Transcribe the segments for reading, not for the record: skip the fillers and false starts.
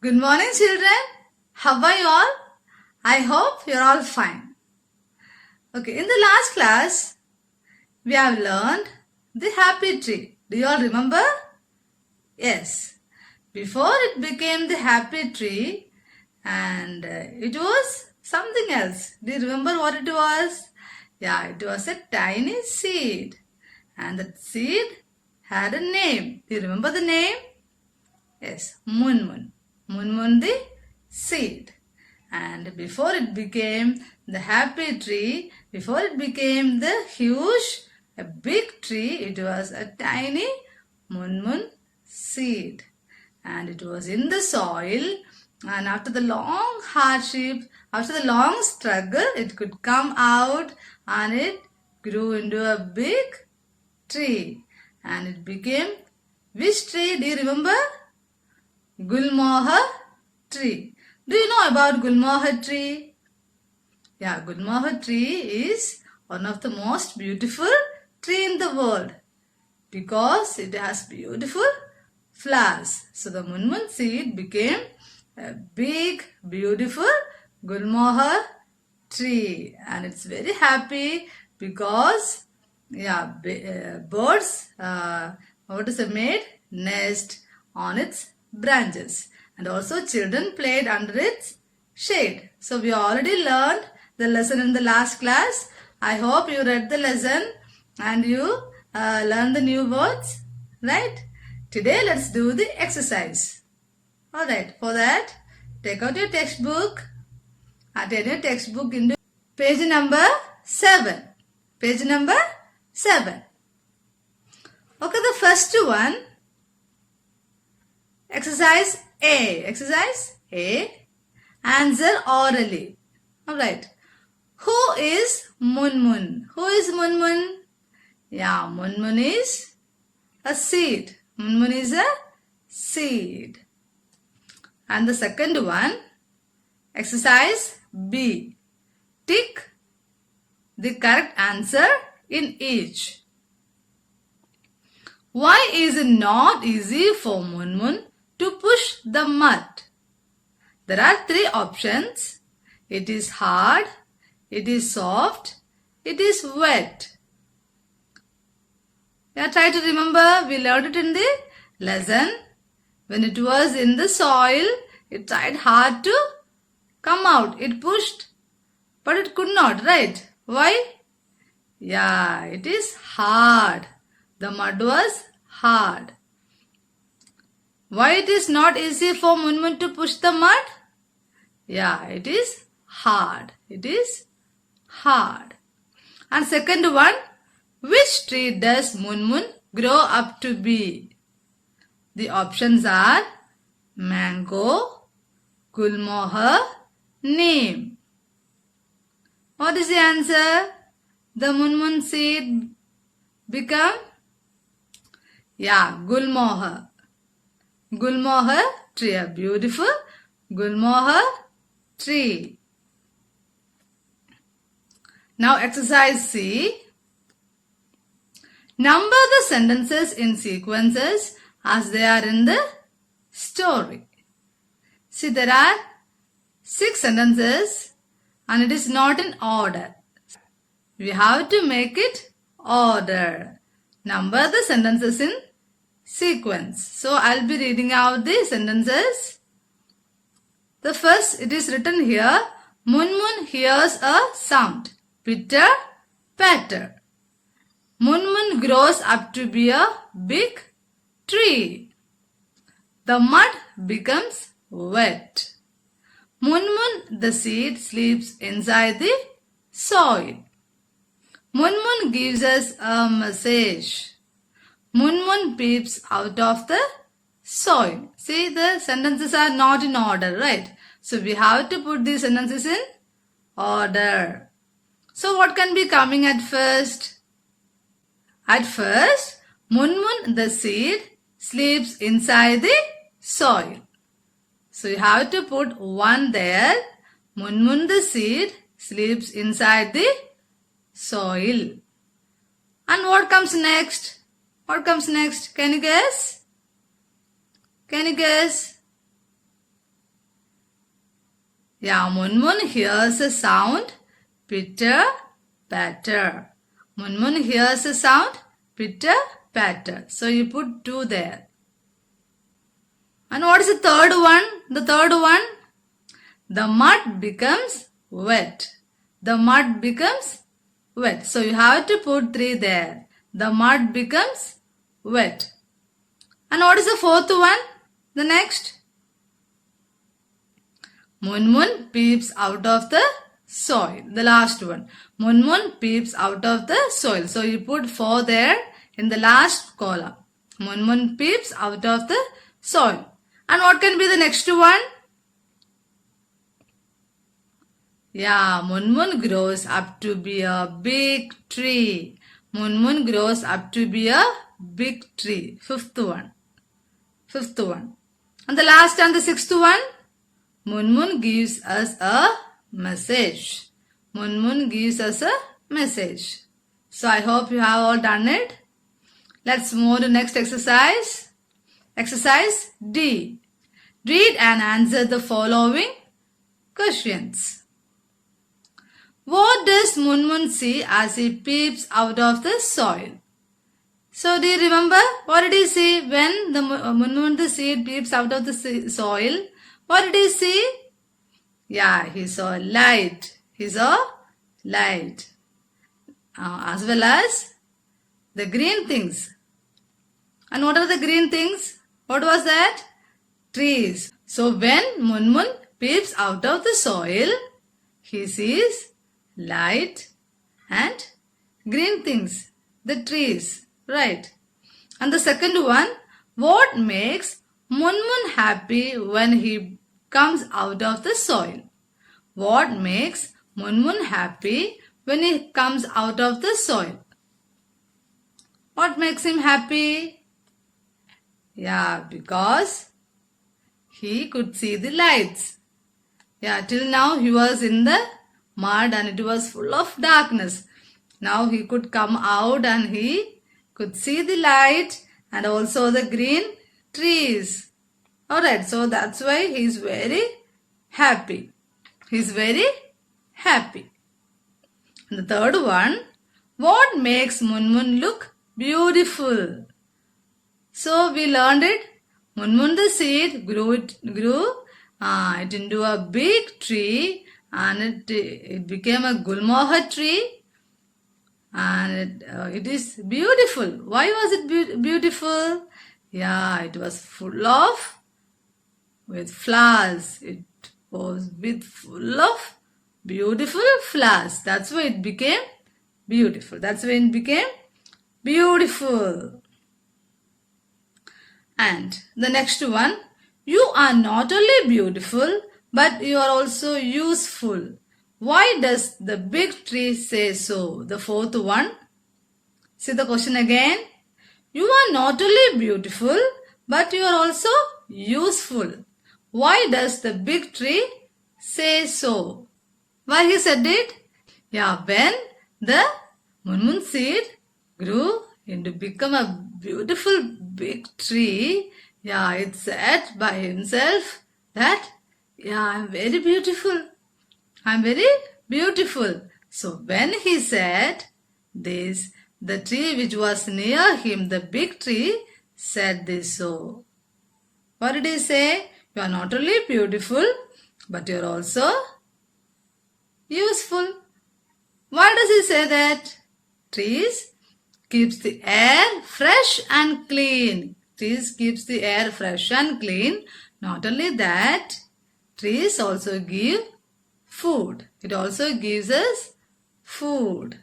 Good morning, children. How are you all? I hope you're all fine. Okay, in the last class, we have learned the happy tree. Do you all remember? Yes. Before it became the happy tree, and it was something else. Do you remember what it was? Yeah, it was a tiny seed. And that seed had a name. Do you remember the name? Yes, Munmun. Munmun the seed. And before it became the happy tree, before it became the huge, a big tree, it was a tiny Munmun seed. And it was in the soil. And after the long hardship, after the long struggle, it could come out and it grew into a big tree. And it became, which tree? Do you remember? Gulmohar tree. Do you know about Gulmohar tree? Yeah, Gulmohar tree is one of the most beautiful tree in the world because it has beautiful flowers. So the Munmun seed became a big, beautiful Gulmohar tree, and it's very happy because birds what is it made nest on its branches, and also children played under its shade. So we already learned the lesson in the last class. I hope you read the lesson and you learned the new words, right? Today let's do the exercise. Alright, for that take out your textbook and turn your textbook into page number 7. Page number 7. Okay, the first one, exercise A. Exercise A. Answer orally. Alright. Who is Munmun? Who is Munmun? Yeah, Munmun is a seed. Munmun is a seed. And the second one, exercise B. Tick the correct answer in each. Why is it not easy for Munmun to push the mud? There are 3 options. It is hard, it is soft, it is wet. Yeah, try to remember, we learned it in the lesson. When it was in the soil, it tried hard to come out. It pushed, but it could not, right? Why? Yeah, it is hard. The mud was hard. Why it is not easy for Munmun to push the mud? Yeah, it is hard. It is hard. And second one, which tree does Munmun grow up to be? The options are mango, Gulmohar, neem. What is the answer? The Munmun seed become? Yeah, Gulmohar. Gulmohar tree, a beautiful Gulmohar tree. Now exercise C. Number the sentences in sequences as they are in the story. See, there are 6 sentences and it is not in order. We have to make it order. Number the sentences in sequence. So I'll be reading out the sentences. The first, it is written here, Munmun hears a sound. Pitter, patter. Munmun grows up to be a big tree. The mud becomes wet. Munmun, the seed, sleeps inside the soil. Munmun gives us a message. Munmun peeps out of the soil. See, the sentences are not in order, right? So we have to put these sentences in order. So what can be coming at first? At first, Munmun, the seed, sleeps inside the soil. So you have to put 1 there. Munmun, the seed, sleeps inside the soil. And what comes next? What comes next? Can you guess? Can you guess? Yeah, Munmun hears a sound, pitter, patter. Munmun hears a sound, pitter, patter. So you put 2 there. And what is the third one? The third one, the mud becomes wet. The mud becomes wet. So you have to put 3 there. The mud becomes wet. And what is the fourth one? The next. Munmun peeps out of the soil. The last one. Munmun peeps out of the soil. So you put 4 there in the last column. Munmun peeps out of the soil. And what can be the next one? Yeah, Munmun grows up to be a big tree. Munmun grows up to be a big tree. Fifth one. And the last and the sixth one? Munmun gives us a message. Munmun gives us a message. So I hope you have all done it. Let's move to next exercise. Exercise D. Read and answer the following questions. What does Munmun see as he peeps out of the soil? So do you remember what did he see when the Munmun the seed peeps out of the soil? What did he see? Yeah, he saw light. He saw light. As well as the green things. And what are the green things? What was that? Trees. So when Munmun peeps out of the soil, he sees light and green things, the trees, right? And the second one, what makes Munmun happy when he comes out of the soil? What makes Munmun happy when he comes out of the soil? What makes him happy? Yeah, because he could see the lights. Yeah, till now he was in the mud and it was full of darkness. Now he could come out and he could see the light and also the green trees. Alright, so that's why he is very happy. He is very happy. And the third one, what makes Munmun look beautiful? So we learned it. Munmun the seed grew it into a big tree. And it became a Gulmohar tree and it is beautiful. Why was it beautiful? Yeah, it was full of with flowers. It was full of beautiful flowers. That's why it became beautiful. That's why it became beautiful. And the next one, you are not only beautiful, but you are also useful. Why does the big tree say so? The fourth one. See the question again. You are not only beautiful, but you are also useful. Why does the big tree say so? Why he said it? Yeah, when the Munmun seed grew into become a beautiful big tree, yeah, it said by himself that yeah, I'm very beautiful. I'm very beautiful. So when he said this, the tree which was near him, the big tree, said this so. What did he say? You are not only beautiful, but you are also useful. Why does he say that? Trees keeps the air fresh and clean. Trees keeps the air fresh and clean. Not only that, trees also give food. It also gives us food.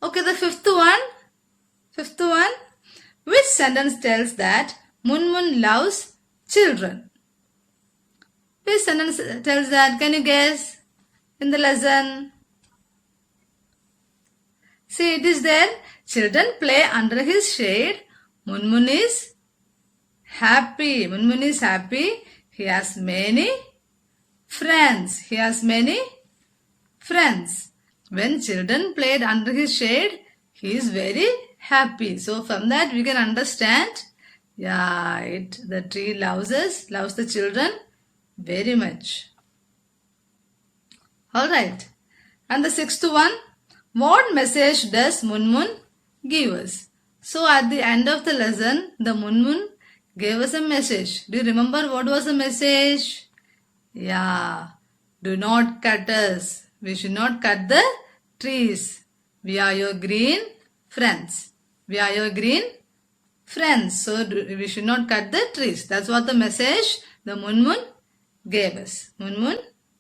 Okay, the fifth one. Which sentence tells that Munmun loves children? Which sentence tells that? Can you guess in the lesson? See, it is there. Children play under his shade. Munmun is happy. Munmun is happy. He has many friends. He has many friends. When children played under his shade, he is very happy. So from that we can understand, yeah, the tree loves us, loves the children, very much. Alright. And the sixth one, what message does Munmun give us? So at the end of the lesson, the Munmun gave us a message. Do you remember what was the message? Yeah. Do not cut us. We should not cut the trees. We are your green friends. We are your green friends. So we should not cut the trees. That's what the message the Munmun gave us. Munmun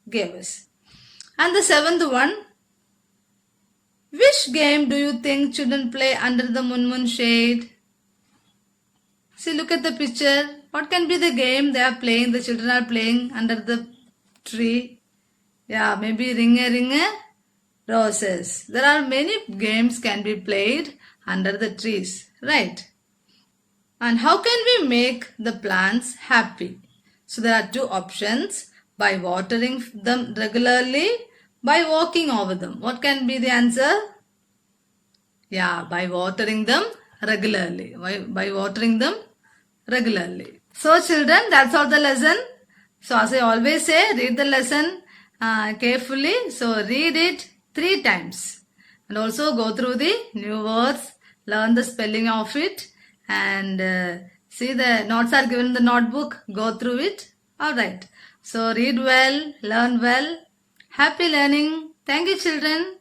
gave us. And the seventh one, which game do you think children play under the Munmun shade? See, look at the picture. What can be the game they are playing? The children are playing under the tree. Yeah, maybe ringe roses. There are many games can be played under the trees, right? And how can we make the plants happy? So there are two options. By watering them regularly, by walking over them. What can be the answer? Yeah, by watering them regularly. By watering them regularly. So children, that's all the lesson. So as I always say, read the lesson carefully. So read it 3 times. And also go through the new words, learn the spelling of it, and see the notes are given in the notebook. Go through it. Alright. So read well, learn well. Happy learning. Thank you children.